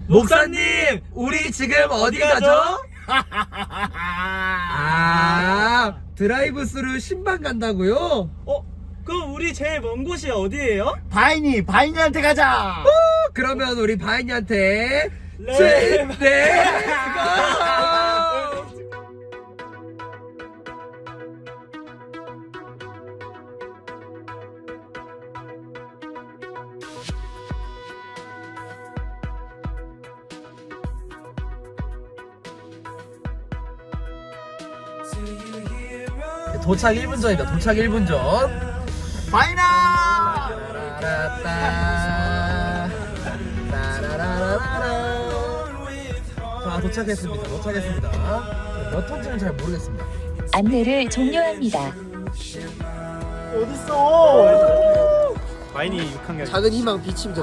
목사님, 우리 지금 어디 가죠? 드라이브스루 신방 간다고요? 그럼 우리 제일 먼 곳이 어디예요? 바이니한테 가자. 그러면 우리 바이니한테 네. 도착 1분 전이다. 도착 1분 전. 바이나. 자, 도착했습니다. 몇 톤지는 잘 모르겠습니다. 안내를 종료합니다. 어딨어? 바이니 6학년. 작은 희망 비침자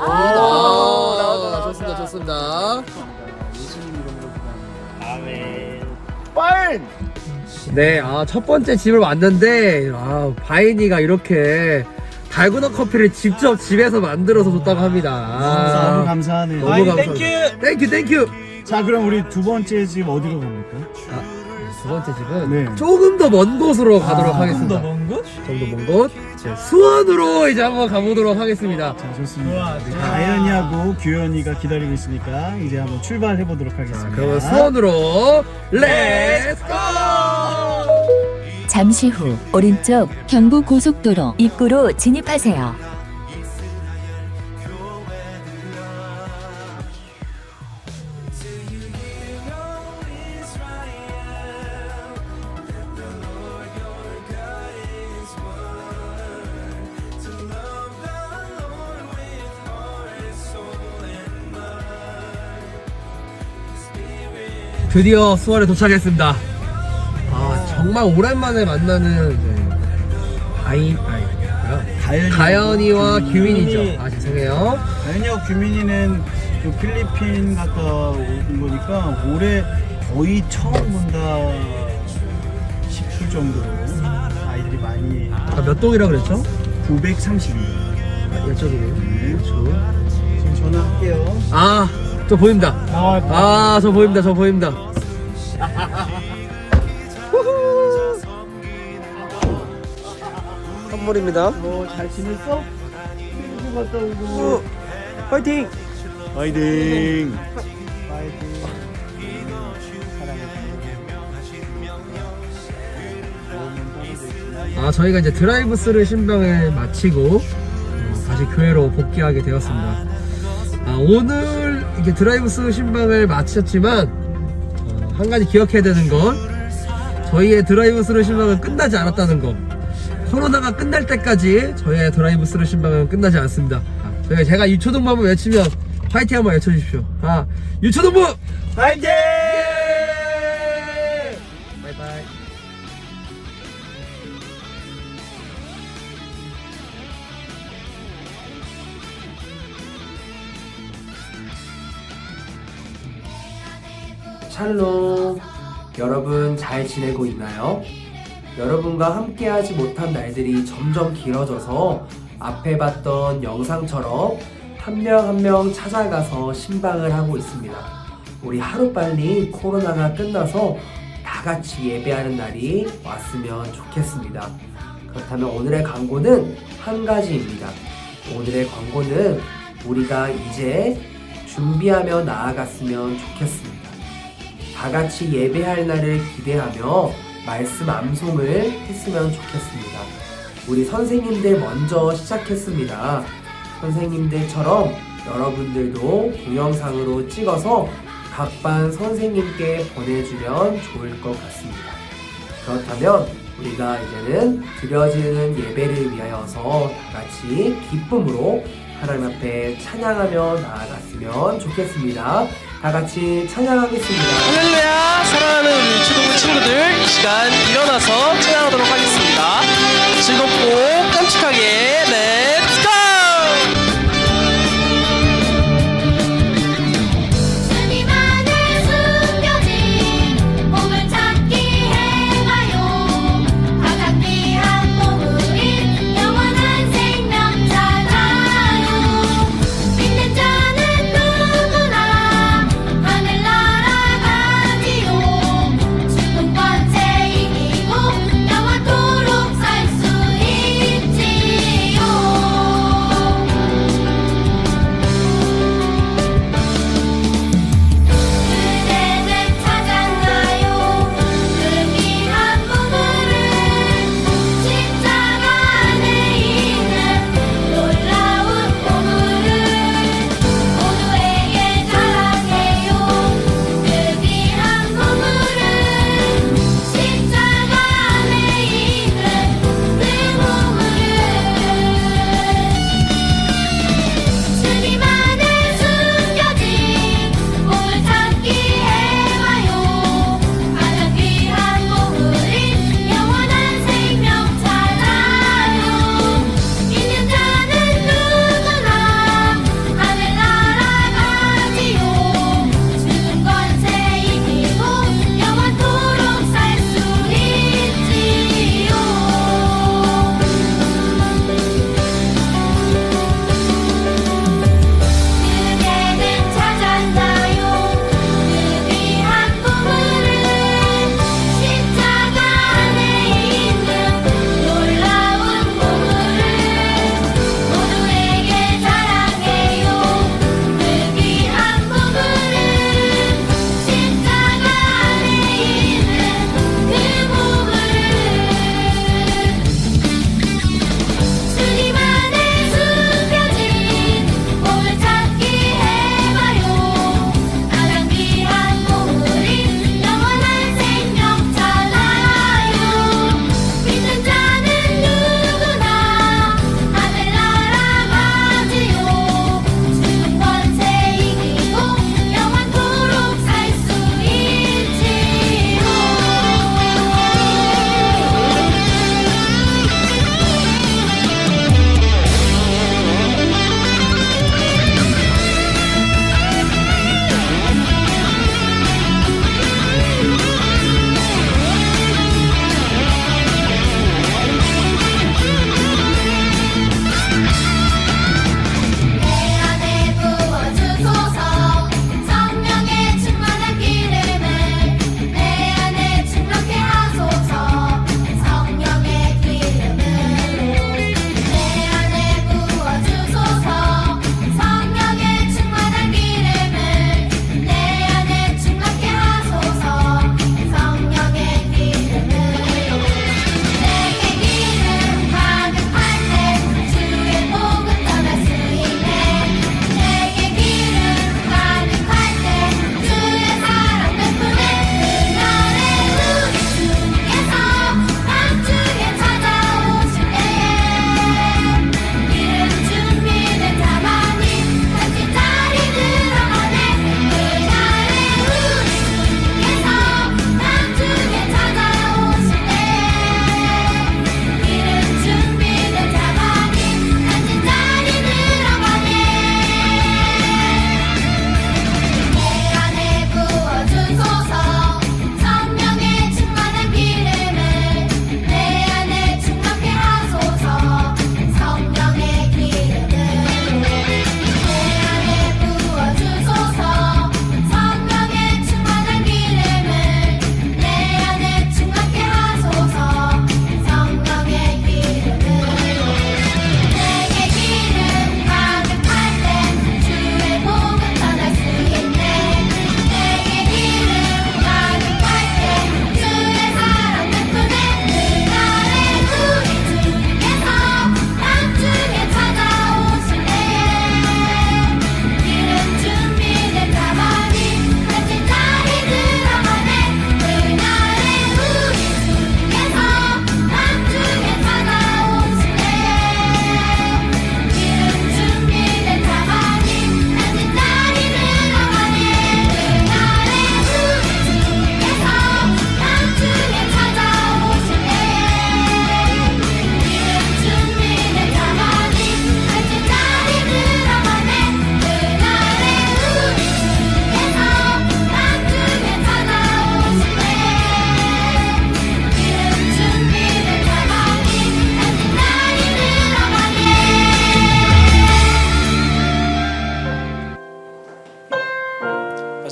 좋습니다. 아멘. 파인. 네, 첫 번째 집을 왔는데 바이니가 이렇게 달고나 커피를 직접 집에서 만들어서 줬다고 합니다. 너무 감사하네요. 너무 바이니 감사합니다. 땡큐. 땡큐. 자, 그럼 우리 두 번째 집 어디로 갑니까? 두 번째 집은 네. 조금 더 먼 곳으로 가도록 조금 하겠습니다. 더 먼 곳? 좀 더 먼 곳. 수원으로 이제 한번 가보도록 하겠습니다. 자, 좋습니다. 좋아. 다현이하고 규현이가 기다리고 있으니까 이제 한번 출발해 보도록 하겠습니다. 그러면 수원으로 렛츠고! 잠시 후 오른쪽 경부고속도로 입구로 진입하세요. 드디어 수원에 도착했습니다. 정말 오랜만에 만나는 다현이와 규민이죠. 죄송해요. 다현이하고 규민이는 그 필리핀 갔다 온 거니까 올해 거의 처음 본다 싶을 정도로 아이들이 많이 몇 동이라고 그랬죠? 930입니다. 이쪽이네요. 지금 전화할게요. 저 보입니다. 저 보입니다. 선물입니다. 잘 지냈어? 필리핀 갔다 오고. 파이팅! 파이팅! 저희가 이제 드라이브스루 신방을 마치고 다시 교회로 복귀하게 되었습니다. 오늘 이게 드라이브스루 신방을 마쳤지만 한 가지 기억해야 되는 건 저희의 드라이브스루 신방은 끝나지 않았다는 거. 코로나가 끝날 때까지 저희의 드라이브스루 신방은 끝나지 않습니다. 제가 유초동부 한번 외치면 파이팅 한번 외쳐주십시오. 유초동부 파이팅! 바이바이. 샬롬. 여러분 잘 지내고 있나요? 여러분과 함께하지 못한 날들이 점점 길어져서 앞에 봤던 영상처럼 한 명 한 명 찾아가서 신방을 하고 있습니다. 우리 하루빨리 코로나가 끝나서 다 같이 예배하는 날이 왔으면 좋겠습니다. 그렇다면 오늘의 광고는 한 가지입니다. 오늘의 광고는 우리가 이제 준비하며 나아갔으면 좋겠습니다. 다 같이 예배할 날을 기대하며 말씀 암송을 했으면 좋겠습니다. 우리 선생님들 먼저 시작했습니다. 선생님들처럼 여러분들도 동영상으로 찍어서 각 반 선생님께 보내주면 좋을 것 같습니다. 그렇다면 우리가 이제는 드려지는 예배를 위하여서 다 같이 기쁨으로 하나님 앞에 찬양하며 나아갔으면 좋겠습니다. 다 같이 찬양하겠습니다. 할렐루야. 사랑하는 우리 유치동부 친구들, 이 시간 일어나서 찬양하도록 하겠습니다. 즐겁고 깜찍하게 렛츠 고! 주님 안에 숨겨진 복을 찾기 행하여 가장 귀한 보물인 영원한 생명 찾아요. 믿는 자는 누구나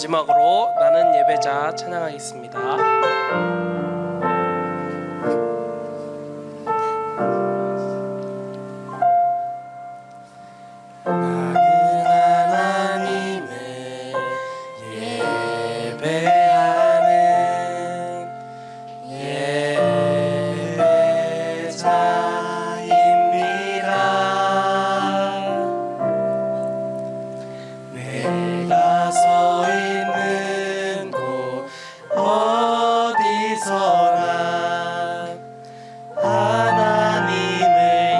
마지막으로 나는 예배자 찬양하겠습니다. 나는 하나님을 예배하는 예배자입니다. 내가 서 있는 곳 어디서나 하나님을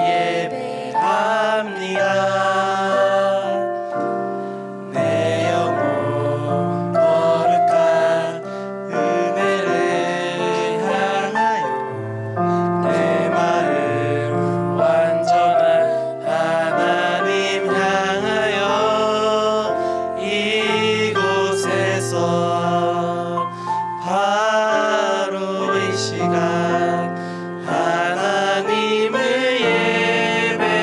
예배합니다. 내 영혼 거룩한 은혜를 향하여 내 마음 완전한 하나님 향하여 이곳에서 바로 이 시간 하나님을 예배합니다.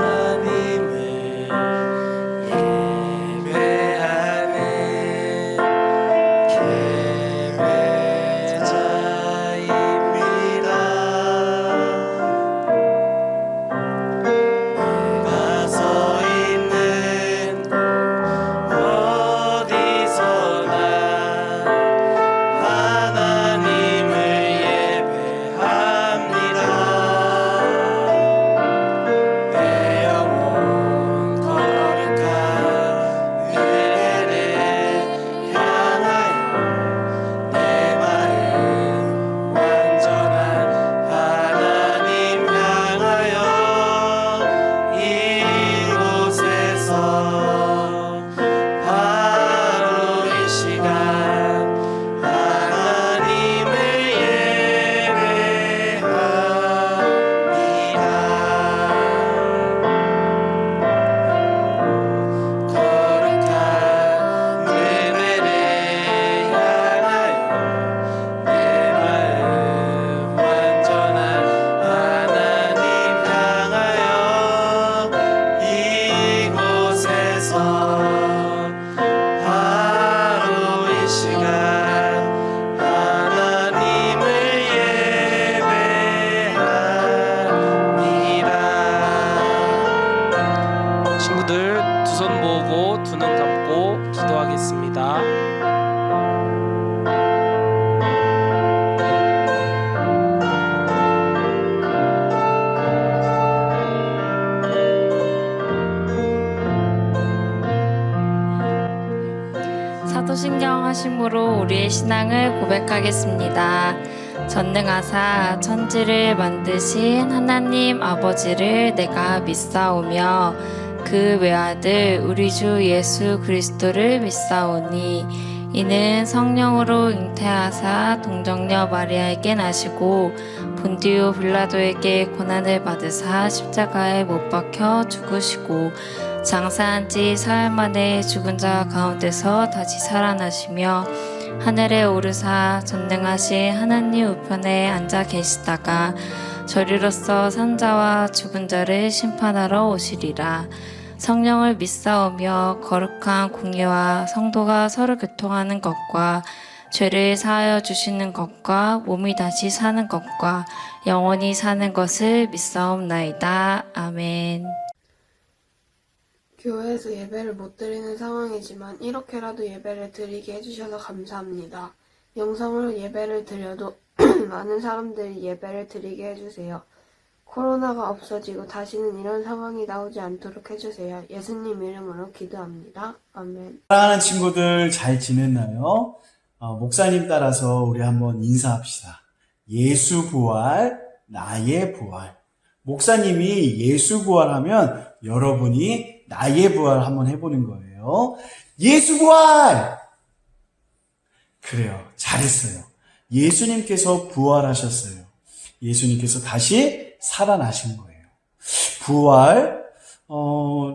하나님을 예배하는 예배자입니다. 내가 서 있는 곳 어디서나 하나님을 예배합니다. 내 영혼 거룩한 은혜를 향하여 내 마음 완전한 하나님 향하여 이곳에서 바로 이 시간 하나님을 예배합니다. 거룩한 은혜를 향하여 내 마음 완전한 하나님 향하여 이곳에서 바로 이 시간 하나님을 예배합니다. 친구들 두 손 모으고 두 눈 감고 기도하겠습니다. 사도신경 하심으로 우리의 신앙을 고백하겠습니다. 전능하사 천지를 만드신 하나님 아버지를 내가 믿사오며 그 외아들 우리 주 예수 그리스도를 믿사오니 이는 성령으로 잉태하사 동정녀 마리아에게 나시고 본디오 빌라도에게 고난을 받으사 십자가에 못 박혀 죽으시고 장사한 지 사흘 만에 죽은 자 가운데서 다시 살아나시며 하늘에 오르사 전능하신 하나님 우편에 앉아 계시다가 저리로서 산자와 죽은 자를 심판하러 오시리라. 성령을 믿사오며 거룩한 공예와 성도가 서로 교통하는 것과 죄를 사하여 주시는 것과 몸이 다시 사는 것과 영원히 사는 것을 믿사옵나이다. 아멘. 교회에서 예배를 못 드리는 상황이지만 이렇게라도 예배를 드리게 해주셔서 감사합니다. 영상으로 예배를 드려도 많은 사람들이 예배를 드리게 해주세요. 코로나가 없어지고 다시는 이런 상황이 나오지 않도록 해주세요. 예수님 이름으로 기도합니다. 아멘. 사랑하는 친구들 잘 지냈나요? 목사님 따라서 우리 한번 인사합시다. 예수 부활, 나의 부활. 목사님이 예수 부활하면 여러분이 나의 부활 한번 해보는 거예요. 예수 부활! 그래요. 잘했어요. 예수님께서 부활하셨어요. 예수님께서 다시 살아나신 거예요. 부활,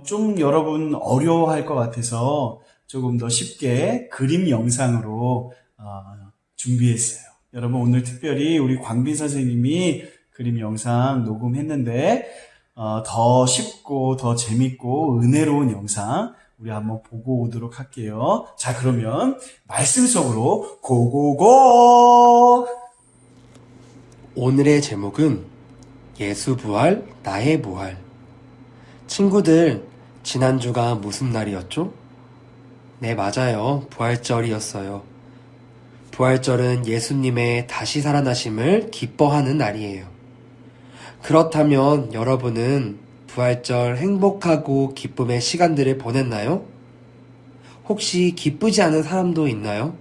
좀 여러분 어려워할 것 같아서 조금 더 쉽게 그림 영상으로 준비했어요. 여러분 오늘 특별히 우리 광빈 선생님이 그림 영상 녹음했는데 더 쉽고 더 재밌고 은혜로운 영상 우리 한번 보고 오도록 할게요. 자, 그러면 말씀 속으로 고고고! 오늘의 제목은 예수 부활, 나의 부활. 친구들, 지난주가 무슨 날이었죠? 네, 맞아요. 부활절이었어요. 부활절은 예수님의 다시 살아나심을 기뻐하는 날이에요. 그렇다면 여러분은 부활절 행복하고 기쁨의 시간들을 보냈나요? 혹시 기쁘지 않은 사람도 있나요?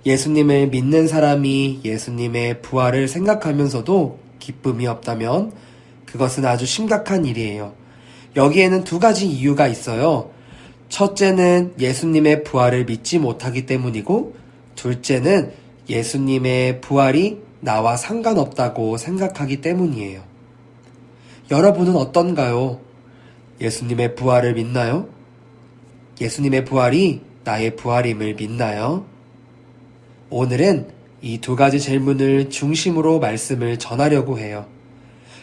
예수님을 믿는 사람이 예수님의 부활을 생각하면서도 기쁨이 없다면 그것은 아주 심각한 일이에요. 여기에는 두 가지 이유가 있어요. 첫째는 예수님의 부활을 믿지 못하기 때문이고, 둘째는 예수님의 부활이 나와 상관없다고 생각하기 때문이에요. 여러분은 어떤가요? 예수님의 부활을 믿나요? 예수님의 부활이 나의 부활임을 믿나요? 오늘은 이 두 가지 질문을 중심으로 말씀을 전하려고 해요.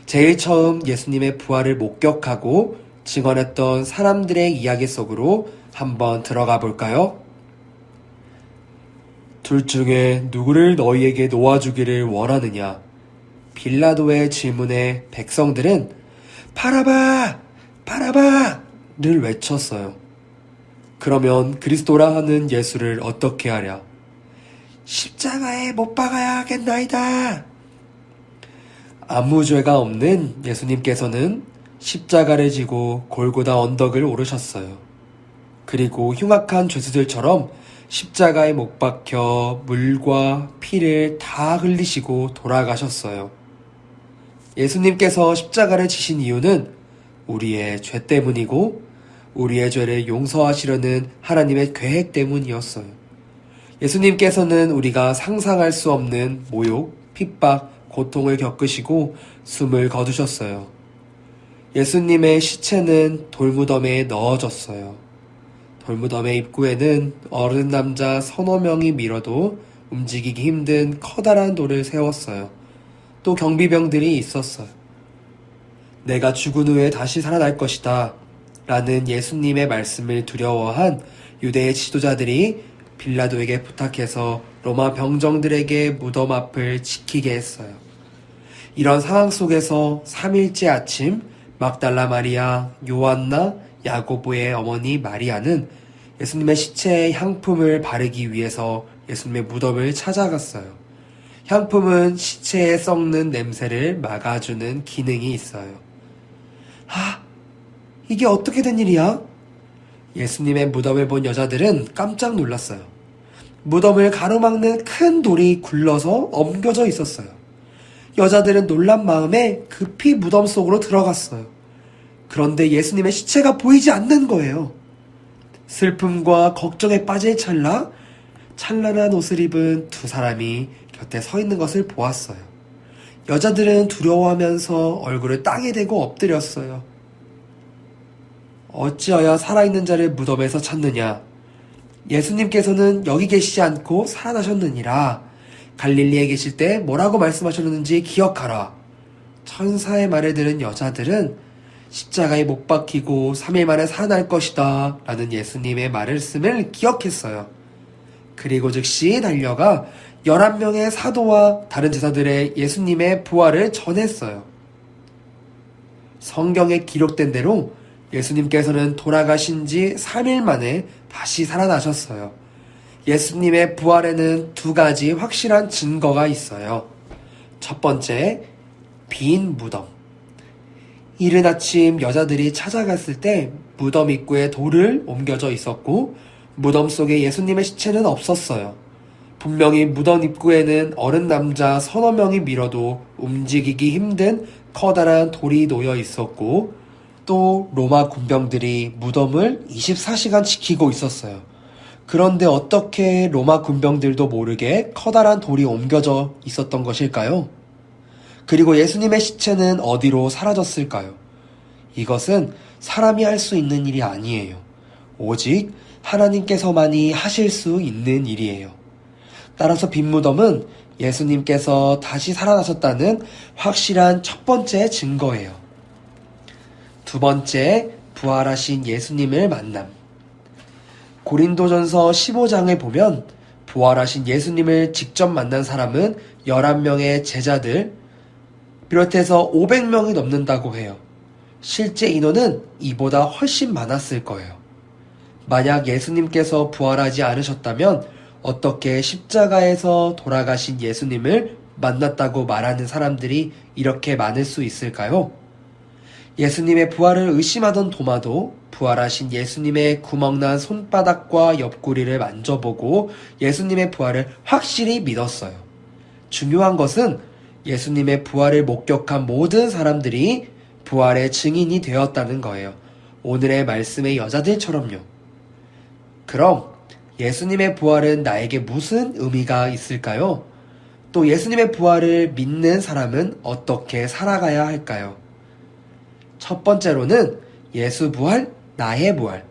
제일 처음 예수님의 부활을 목격하고 증언했던 사람들의 이야기 속으로 한번 들어가 볼까요? 둘 중에 누구를 너희에게 놓아주기를 원하느냐? 빌라도의 질문에 백성들은 바라바! 바라바!를 외쳤어요. 그러면 그리스도라 하는 예수를 어떻게 하랴? 십자가에 못 박아야 하겠나이다. 아무 죄가 없는 예수님께서는 십자가를 지고 골고다 언덕을 오르셨어요. 그리고 흉악한 죄수들처럼 십자가에 못 박혀 물과 피를 다 흘리시고 돌아가셨어요. 예수님께서 십자가를 지신 이유는 우리의 죄 때문이고 우리의 죄를 용서하시려는 하나님의 계획 때문이었어요. 예수님께서는 우리가 상상할 수 없는 모욕, 핍박, 고통을 겪으시고 숨을 거두셨어요. 예수님의 시체는 돌무덤에 넣어졌어요. 돌무덤의 입구에는 어른 남자 서너 명이 밀어도 움직이기 힘든 커다란 돌을 세웠어요. 또 경비병들이 있었어요. 내가 죽은 후에 다시 살아날 것이다 라는 예수님의 말씀을 두려워한 유대의 지도자들이 빌라도에게 부탁해서 로마 병정들에게 무덤 앞을 지키게 했어요. 이런 상황 속에서 3일째 아침 막달라 마리아, 요한나, 야고보의 어머니 마리아는 예수님의 시체에 향품을 바르기 위해서 예수님의 무덤을 찾아갔어요. 향품은 시체에 썩는 냄새를 막아주는 기능이 있어요. 이게 어떻게 된 일이야? 예수님의 무덤을 본 여자들은 깜짝 놀랐어요. 무덤을 가로막는 큰 돌이 굴러서 엉겨져 있었어요. 여자들은 놀란 마음에 급히 무덤 속으로 들어갔어요. 그런데 예수님의 시체가 보이지 않는 거예요. 슬픔과 걱정에 빠질 찰나, 찬란한 옷을 입은 두 사람이 곁에 서 있는 것을 보았어요. 여자들은 두려워하면서 얼굴을 땅에 대고 엎드렸어요. 어찌하여 살아있는 자를 무덤에서 찾느냐? 예수님께서는 여기 계시지 않고 살아나셨느니라. 갈릴리에 계실 때 뭐라고 말씀하셨는지 기억하라. 천사의 말을 들은 여자들은 십자가에 못 박히고 3일 만에 살아날 것이다 라는 예수님의 말씀을 기억했어요. 그리고 즉시 달려가 11명의 사도와 다른 제자들의 예수님의 부활을 전했어요. 성경에 기록된 대로 예수님께서는 돌아가신 지 3일 만에 다시 살아나셨어요. 예수님의 부활에는 두 가지 확실한 증거가 있어요. 첫 번째, 빈 무덤. 이른 아침 여자들이 찾아갔을 때 무덤 입구에 돌을 옮겨져 있었고 무덤 속에 예수님의 시체는 없었어요. 분명히 무덤 입구에는 어른 남자 서너 명이 밀어도 움직이기 힘든 커다란 돌이 놓여 있었고 또 로마 군병들이 무덤을 24시간 지키고 있었어요. 그런데 어떻게 로마 군병들도 모르게 커다란 돌이 옮겨져 있었던 것일까요? 그리고 예수님의 시체는 어디로 사라졌을까요? 이것은 사람이 할 수 있는 일이 아니에요. 오직 하나님께서만이 하실 수 있는 일이에요. 따라서 빈 무덤은 예수님께서 다시 살아나셨다는 확실한 첫 번째 증거예요. 두 번째, 부활하신 예수님을 만남. 고린도전서 15장을 보면 부활하신 예수님을 직접 만난 사람은 11명의 제자들 비롯해서 500명이 넘는다고 해요. 실제 인원은 이보다 훨씬 많았을 거예요. 만약 예수님께서 부활하지 않으셨다면 어떻게 십자가에서 돌아가신 예수님을 만났다고 말하는 사람들이 이렇게 많을 수 있을까요? 예수님의 부활을 의심하던 도마도 부활하신 예수님의 구멍난 손바닥과 옆구리를 만져보고 예수님의 부활을 확실히 믿었어요. 중요한 것은 예수님의 부활을 목격한 모든 사람들이 부활의 증인이 되었다는 거예요. 오늘의 말씀의 여자들처럼요. 그럼 예수님의 부활은 나에게 무슨 의미가 있을까요? 또 예수님의 부활을 믿는 사람은 어떻게 살아가야 할까요? 첫 번째로는 예수 부활, 나의 부활.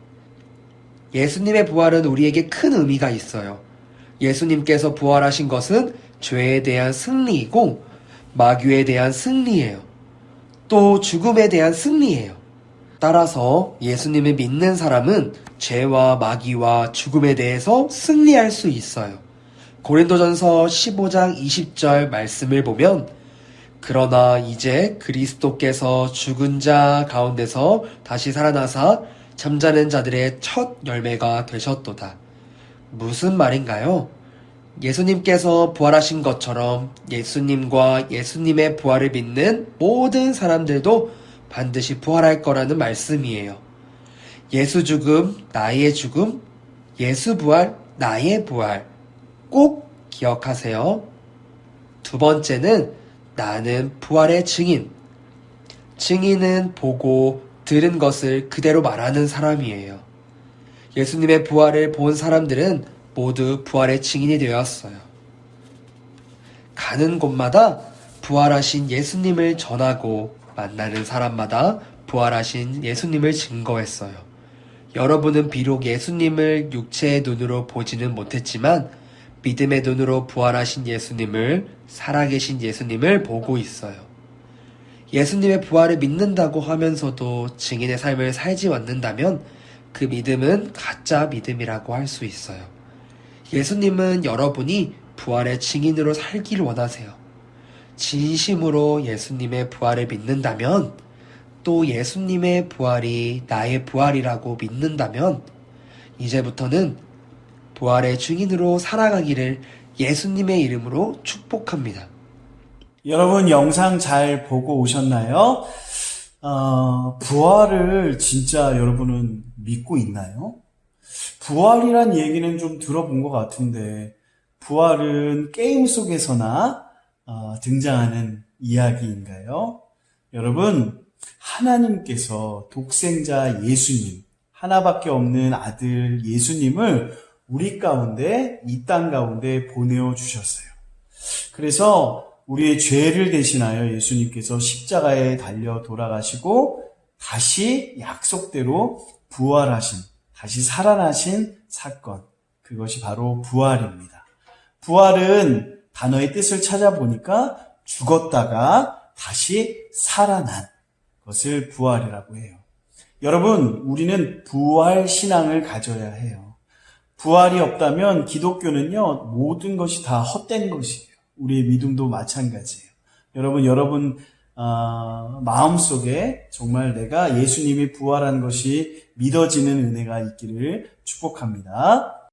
예수님의 부활은 우리에게 큰 의미가 있어요. 예수님께서 부활하신 것은 죄에 대한 승리이고 마귀에 대한 승리예요. 또 죽음에 대한 승리예요. 따라서 예수님을 믿는 사람은 죄와 마귀와 죽음에 대해서 승리할 수 있어요. 고린도전서 15장 20절 말씀을 보면 그러나 이제 그리스도께서 죽은 자 가운데서 다시 살아나사 잠자는 자들의 첫 열매가 되셨도다. 무슨 말인가요? 예수님께서 부활하신 것처럼 예수님과 예수님의 부활을 믿는 모든 사람들도 반드시 부활할 거라는 말씀이에요. 예수 죽음, 나의 죽음, 예수 부활, 나의 부활. 꼭 기억하세요. 두 번째는 나는 부활의 증인. 증인은 보고 들은 것을 그대로 말하는 사람이에요. 예수님의 부활을 본 사람들은 모두 부활의 증인이 되었어요. 가는 곳마다 부활하신 예수님을 전하고 만나는 사람마다 부활하신 예수님을 증거했어요. 여러분은 비록 예수님을 육체의 눈으로 보지는 못했지만 믿음의 눈으로 부활하신 예수님을, 살아계신 예수님을 보고 있어요. 예수님의 부활을 믿는다고 하면서도 증인의 삶을 살지 않는다면 그 믿음은 가짜 믿음이라고 할 수 있어요. 예수님은 여러분이 부활의 증인으로 살기를 원하세요. 진심으로 예수님의 부활을 믿는다면, 또 예수님의 부활이 나의 부활이라고 믿는다면 이제부터는 부활의 증인으로 살아가기를 예수님의 이름으로 축복합니다. 여러분 영상 잘 보고 오셨나요? 부활을 진짜 여러분은 믿고 있나요? 부활이란 얘기는 좀 들어본 것 같은데 부활은 게임 속에서나 등장하는 이야기인가요? 여러분, 하나님께서 독생자 예수님, 하나밖에 없는 아들 예수님을 우리 가운데, 이 땅 가운데 보내주셨어요. 그래서 우리의 죄를 대신하여 예수님께서 십자가에 달려 돌아가시고 다시 약속대로 부활하신, 다시 살아나신 사건, 그것이 바로 부활입니다. 부활은 단어의 뜻을 찾아보니까 죽었다가 다시 살아난 것을 부활이라고 해요. 여러분, 우리는 부활 신앙을 가져야 해요. 부활이 없다면 기독교는요, 모든 것이 다 헛된 것이에요. 우리의 믿음도 마찬가지예요. 여러분 마음속에 정말 내가 예수님이 부활한 것이 믿어지는 은혜가 있기를 축복합니다.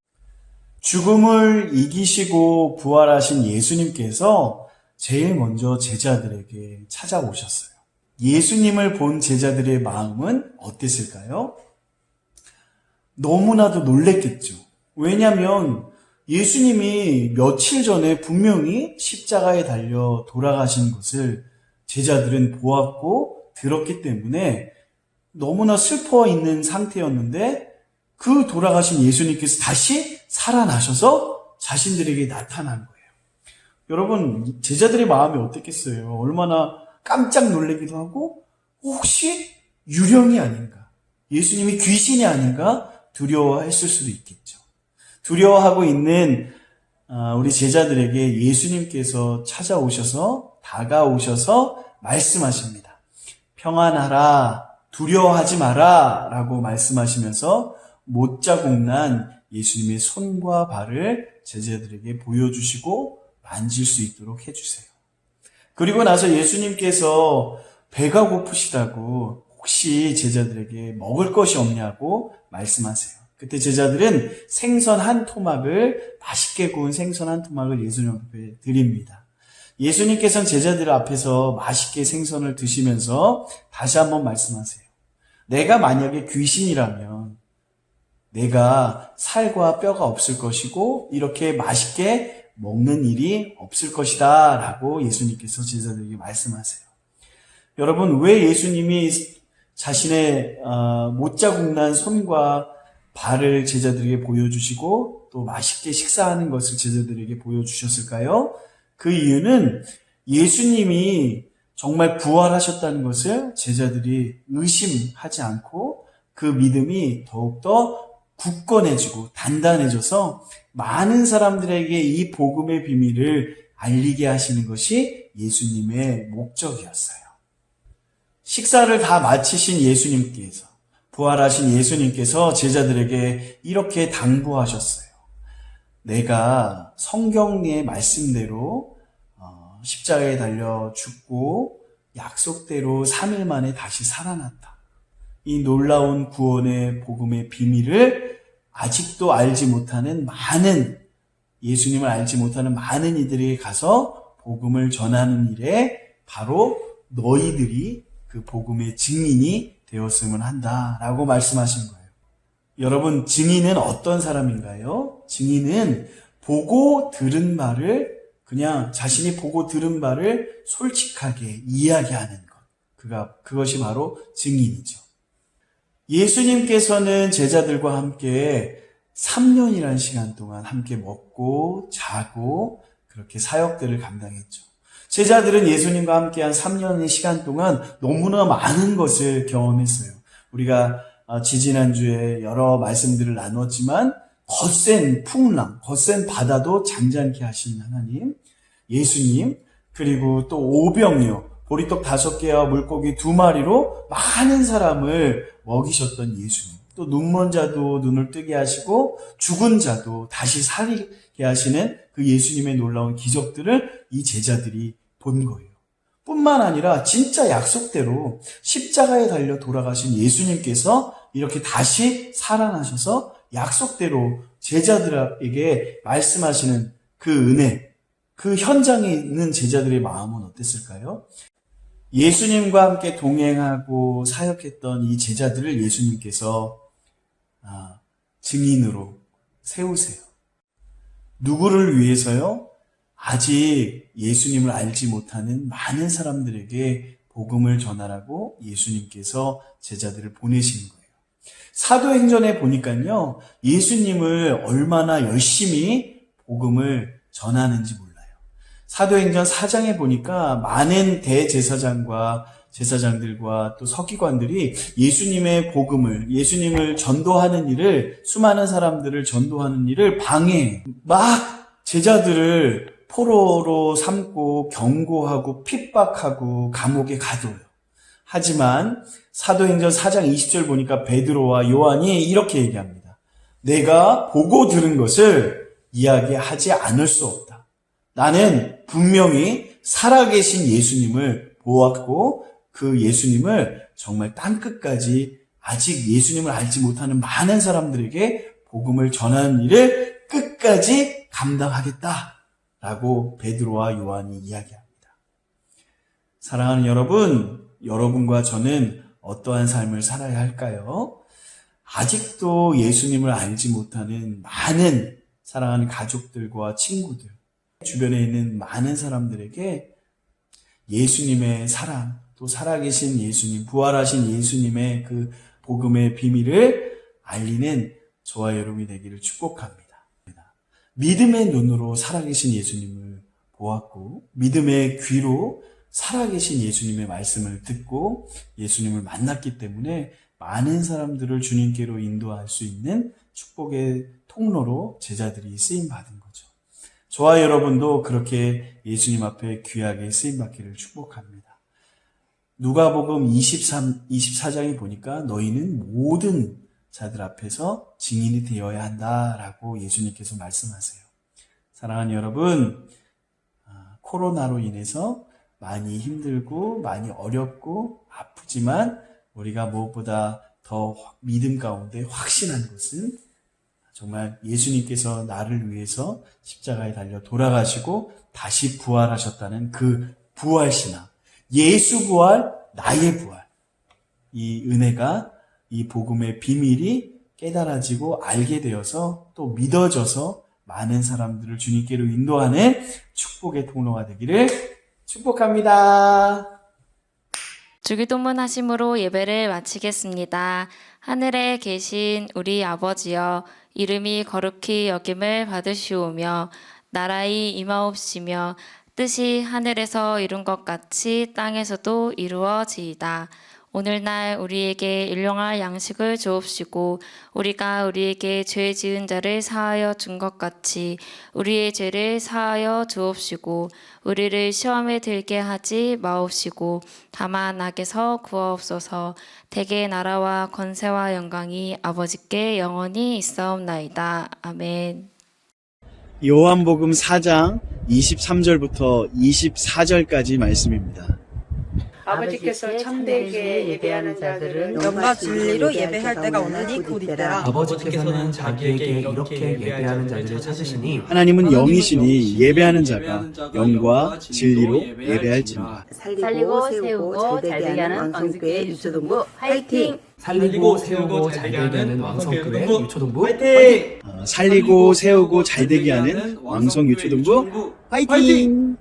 죽음을 이기시고 부활하신 예수님께서 제일 먼저 제자들에게 찾아오셨어요. 예수님을 본 제자들의 마음은 어땠을까요? 너무나도 놀랬겠죠. 왜냐하면 예수님이 며칠 전에 분명히 십자가에 달려 돌아가신 것을 제자들은 보았고 들었기 때문에 너무나 슬퍼 있는 상태였는데 그 돌아가신 예수님께서 다시 살아나셔서 자신들에게 나타난 거예요. 여러분, 제자들의 마음이 어땠겠어요? 얼마나 깜짝 놀라기도 하고 혹시 유령이 아닌가, 예수님이 귀신이 아닌가 두려워했을 수도 있겠죠. 두려워하고 있는 우리 제자들에게 예수님께서 다가오셔서 말씀하십니다. 평안하라, 두려워하지 마라 라고 말씀하시면서 못자국난 예수님의 손과 발을 제자들에게 보여주시고 만질 수 있도록 해주세요. 그리고 나서 예수님께서 배가 고프시다고 혹시 제자들에게 먹을 것이 없냐고 말씀하세요. 그때 제자들은 맛있게 구운 생선 한 토막을 예수님 앞에 드립니다. 예수님께서는 제자들 앞에서 맛있게 생선을 드시면서 다시 한번 말씀하세요. 내가 만약에 귀신이라면 내가 살과 뼈가 없을 것이고 이렇게 맛있게 먹는 일이 없을 것이다 라고 예수님께서 제자들에게 말씀하세요. 여러분, 왜 예수님이 자신의 못자국난 손과 발을 제자들에게 보여주시고 또 맛있게 식사하는 것을 제자들에게 보여주셨을까요? 그 이유는 예수님이 정말 부활하셨다는 것을 제자들이 의심하지 않고 그 믿음이 더욱더 굳건해지고 단단해져서 많은 사람들에게 이 복음의 비밀을 알리게 하시는 것이 예수님의 목적이었어요. 식사를 다 마치신 예수님께서, 부활하신 예수님께서 제자들에게 이렇게 당부하셨어요. 내가 성경의 말씀대로 십자가에 달려 죽고 약속대로 3일 만에 다시 살아났다. 이 놀라운 구원의 복음의 비밀을 아직도 알지 못하는 예수님을 알지 못하는 많은 이들에게 가서 복음을 전하는 일에 바로 너희들이 그 복음의 증인이 되었으면 한다라고 말씀하신 거예요. 여러분, 증인은 어떤 사람인가요? 증인은 보고 들은 바를 그냥 자신이 보고 들은 바를 솔직하게 이야기하는 것. 그것이 바로 증인이죠. 예수님께서는 제자들과 함께 3년이라는 시간 동안 함께 먹고 자고 그렇게 사역들을 감당했죠. 제자들은 예수님과 함께한 3년의 시간 동안 너무나 많은 것을 경험했어요. 우리가 지지난주에 여러 말씀들을 나눴지만 거센 풍랑, 거센 바다도 잠잠케 하신 하나님, 예수님, 그리고 또 오병이어, 보리떡 5개와 물고기 2마리로 많은 사람을 먹이셨던 예수님, 또 눈먼 자도 눈을 뜨게 하시고 죽은 자도 다시 살게 하시는 그 예수님의 놀라운 기적들을 이 제자들이 본 거예요. 뿐만 아니라 진짜 약속대로 십자가에 달려 돌아가신 예수님께서 이렇게 다시 살아나셔서 약속대로 제자들에게 말씀하시는 그 은혜, 그 현장에 있는 제자들의 마음은 어땠을까요? 예수님과 함께 동행하고 사역했던 이 제자들을 예수님께서 증인으로 세우세요. 누구를 위해서요? 아직 예수님을 알지 못하는 많은 사람들에게 복음을 전하라고 예수님께서 제자들을 보내신 거예요. 사도행전에 보니까요, 예수님을 얼마나 열심히 복음을 전하는지 몰라요. 사도행전 4장에 보니까 많은 대제사장과 제사장들과 또 서기관들이 예수님의 복음을, 예수님을 전도하는 일을, 수많은 사람들을 전도하는 일을 방해해요. 막 제자들을 포로로 삼고 경고하고 핍박하고 감옥에 가둬요. 하지만 사도행전 4장 20절 보니까 베드로와 요한이 이렇게 얘기합니다. 내가 보고 들은 것을 이야기하지 않을 수 없다. 나는 분명히 살아계신 예수님을 보았고 그 예수님을 정말 땅끝까지 아직 예수님을 알지 못하는 많은 사람들에게 복음을 전하는 일을 끝까지 감당하겠다. 라고 베드로와 요한이 이야기합니다. 사랑하는 여러분, 여러분과 저는 어떠한 삶을 살아야 할까요? 아직도 예수님을 알지 못하는 많은 사랑하는 가족들과 친구들, 주변에 있는 많은 사람들에게 예수님의 사랑, 또 살아계신 예수님, 부활하신 예수님의 그 복음의 비밀을 알리는 저와 여러분이 되기를 축복합니다. 믿음의 눈으로 살아계신 예수님을 보았고 믿음의 귀로 살아계신 예수님의 말씀을 듣고 예수님을 만났기 때문에 많은 사람들을 주님께로 인도할 수 있는 축복의 통로로 제자들이 쓰임받은 거죠. 저와 여러분도 그렇게 예수님 앞에 귀하게 쓰임받기를 축복합니다. 누가복음 24장에 보니까 너희는 모든 자들 앞에서 증인이 되어야 한다라고 예수님께서 말씀하세요. 사랑하는 여러분, 코로나로 인해서 많이 힘들고 많이 어렵고 아프지만 우리가 무엇보다 더 믿음 가운데 확신한 것은 정말 예수님께서 나를 위해서 십자가에 달려 돌아가시고 다시 부활하셨다는 그 부활신앙, 예수 부활, 나의 부활, 이 은혜가, 이 복음의 비밀이 깨달아지고 알게 되어서 또 믿어져서 많은 사람들을 주님께로 인도하는 축복의 통로가 되기를 축복합니다. 주기도문 하심으로 예배를 마치겠습니다. 하늘에 계신 우리 아버지여, 이름이 거룩히 여김을 받으시오며 나라의 임하옵시며 뜻이 하늘에서 이룬 것 같이 땅에서도 이루어지이다. 오늘날 우리에게 일용할 양식을 주옵시고 우리가 우리에게 죄 지은 자를 사하여 준 것 같이 우리의 죄를 사하여 주옵시고 우리를 시험에 들게 하지 마옵시고 다만 악에서 구하옵소서. 대개 나라와 권세와 영광이 아버지께 영원히 있사옵나이다. 아멘. 요한복음 4장 23절부터 24절까지 말씀입니다. 아버지께서 참되게 예배하는 자들은 영과 진리로 예배할 때가 오나니 곧 이때라. 아버지께서는 자기에게 이렇게 예배하는 자들을 찾으시니 하나님은 영이시니 예배하는 자가 영과 진리로 예배할지니라. 살리고 세우고 잘되게 하는 왕성교회 유초동부 화이팅! 살리고 세우고 잘되게 하는 왕성교회 유초동부 살리고 세우고 잘되게 하는 왕성 유초동부 화이팅!